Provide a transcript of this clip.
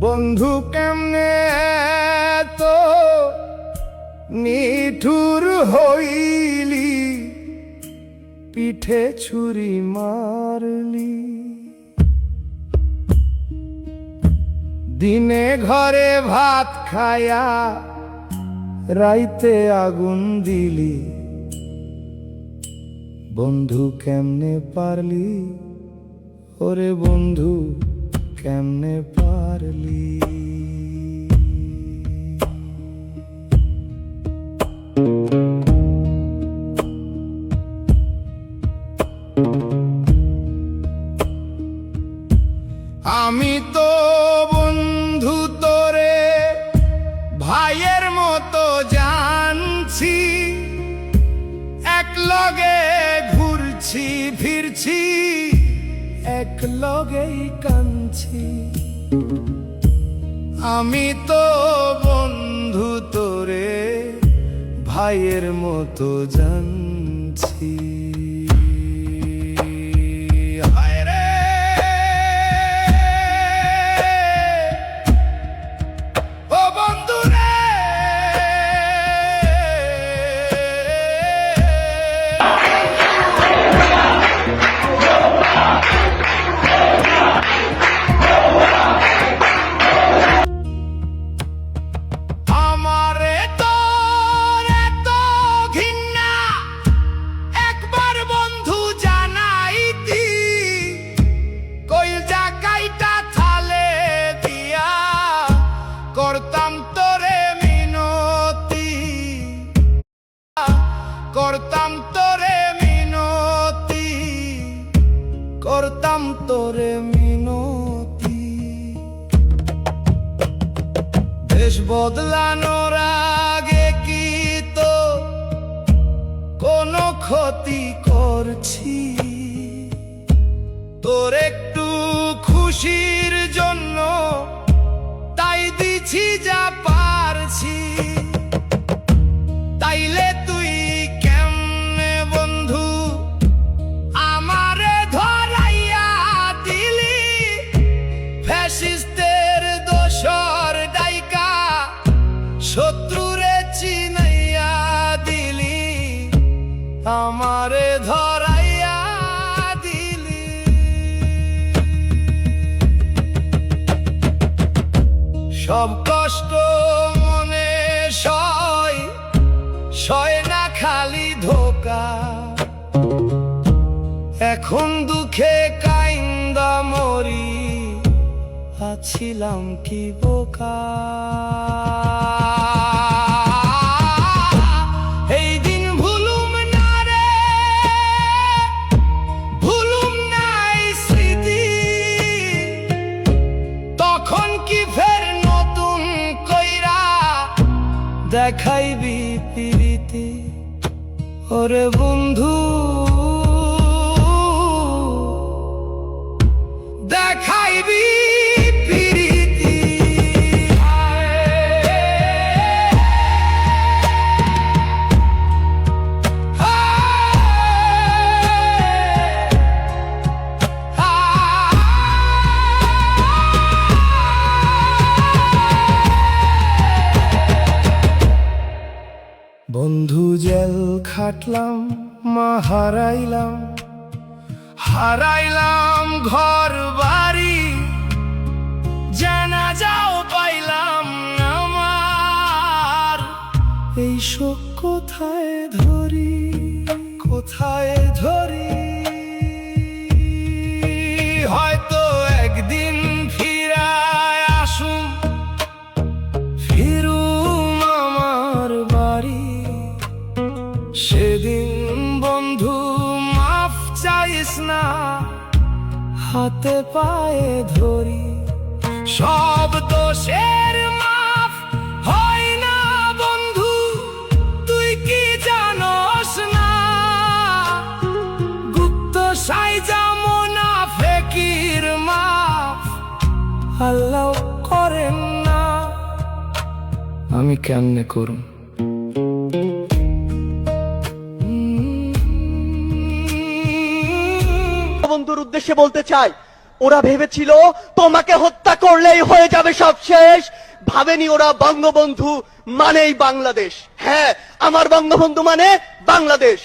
বন্ধু কেমনে তো নিঠুর হইলি, পিঠে ছুরি মারলি। দিনে ঘরে ভাত খায়া রাইতে আগুন দিলি। বন্ধু কেমনে পারলি, ওরে বন্ধু কেমনে পারলি। আমি তো বন্ধু তোরে ভাইয়ের মতো জানছি, এক লগে ঘুরছি ফিরছি, এক লগেই কাঁদছি। আমি তো বন্ধু তোরে ভাইয়ের মতো জানছি। করতাম তোরে মিনতি, করতাম তোরে মিনতি, করতাম তোরে মিনতি। দেশ বদলানোর আগে কি তো কোনো ক্ষতি করছি? তোর একটু খুশির জন্য তাই দিছি যা পারছি। তাইলে তুই কেমনে বন্ধু আমারে ধরাইয়া দিলি? ফ্যাসিস্টের দোসর ডাইকা শত্রুরে চিনাইয়া দিলি, আমারে ধরাইয়া দিলি। সব কষ্ট মনে সয়, সয় না খালি ধোকা। এখন দুঃখে কাইন্দা মরি, আছিলাম কি বোকা। এই দিন ভুলুম না রে, ভুলুম নাই স্মৃতি। তখন কি ফের নতুন কইরা দেখাইবি প্রীতি? ওরে বন্ধু দেখাইবি প্রীতি? বন্ধু জেল খাটলাম, মা হারাইলাম, হারাইলাম ঘর বাড়ি, জানাজাও পাইলাম আমার। এই শোক কোথায় ধরি, কোথায় ধরি? হয়তো একদিন ফিরায় আসুম, ফিরুম আমার বাড়ি। সেদিন বন্ধু মাফ চাইস না, হাতে পায়ে ধরি। সব দোষের মাফ হয় না বন্ধু, তুই কি জানোস না? গুপ্ত সাইজা মুনাফিকের মাফ আল্লাহ করেন না। আমি কেমনে করুম? বন্ধুর উদ্দেশ্যে বলতে চাই, ওরা ভেবেছিল তোমাকে হত্যা করলেই হয়ে যাবে সব শেষ, ভাবেনি ওরা বঙ্গবন্ধু মানেই বাংলাদেশ। হ্যাঁ, আমার বঙ্গবন্ধু মানে বাংলাদেশ।